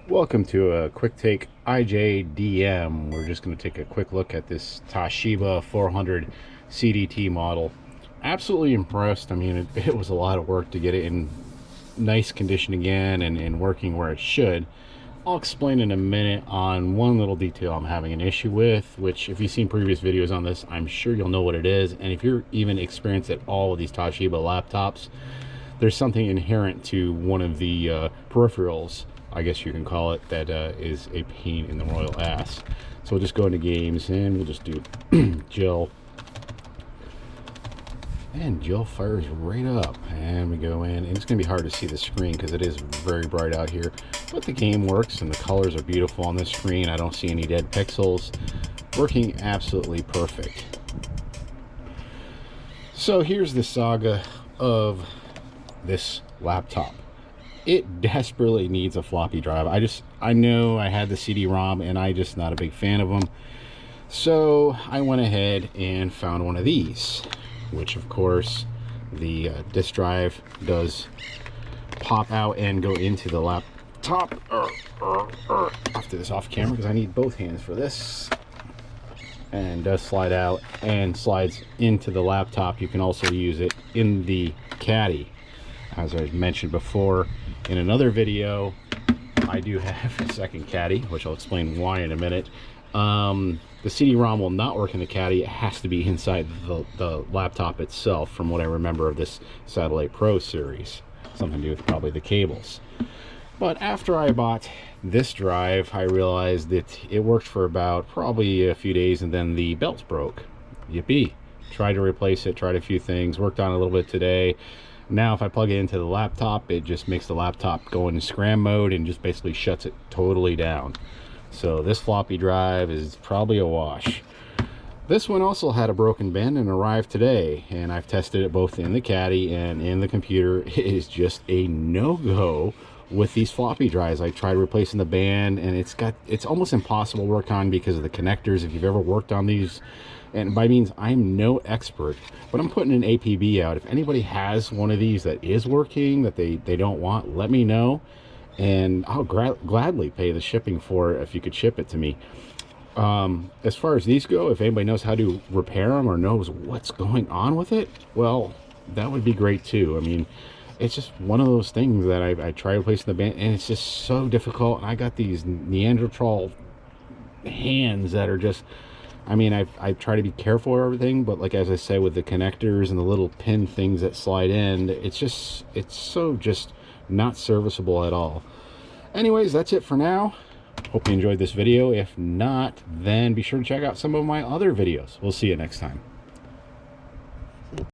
Welcome to a quick take IJDM. We're just going to take a quick look at this Toshiba 400 CDT model. Absolutely impressed. I mean, it was a lot of work to get it in nice condition again and working where it should. I'll explain in a minute on one little detail I'm having an issue with, which if you've seen previous videos on this, I'm sure you'll know what it is. And if you're even experienced at all with these Toshiba laptops, there's something inherent to one of the peripherals, I guess you can call it, that is a pain in the royal ass. So we'll just go into games and we'll just do Jill. And Jill fires right up. And we go in. And it's going to be hard to see the screen because it is very bright out here. But the game works and the colors are beautiful on this screen. I don't see any dead pixels. Working absolutely perfect. So here's the saga of this laptop. It desperately needs a floppy drive. I know I had the CD-ROM and I'm just not a big fan of them. So I went ahead and found one of these, which of course the disk drive does pop out and go into the laptop. After this off camera because I need both hands for this. And does slide out and slides into the laptop. You can also use it in the caddy. As I mentioned before in another video, I do have a second caddy, which I'll explain why in a minute. The CD-ROM will not work in the caddy. It has to be inside the laptop itself, from what I remember of this Satellite Pro series. Something to do with probably the cables. But after I bought this drive, I realized that it worked for about probably a few days and then the belts broke. Yippee. Tried to replace it, tried a few things, worked on it a little bit today. Now if I plug it into the laptop, it just makes the laptop go into scram mode and just basically shuts it totally down. So this floppy drive is probably a wash. This one also had a broken band and arrived today, and I've tested it both in the caddy and in the computer. It is just a no-go with these floppy drives. I tried replacing the band and it's almost impossible to work on because of the connectors. If you've ever worked on these, and by means I'm no expert, but I'm putting an APB out. If anybody has one of these that is working, that they don't want, let me know and I'll gladly pay the shipping for it if you could ship it to me. As far as these go, if anybody knows how to repair them or knows what's going on with it, well, that would be great too. I mean, it's just one of those things that I try replacing the band and it's just so difficult. And I got these Neanderthal hands that are just, I mean, I try to be careful of everything, but like as I say, with the connectors and the little pin things that slide in, it's so just not serviceable at all. Anyways, that's it for now. Hope you enjoyed this video. If not, then be sure to check out some of my other videos. We'll see you next time.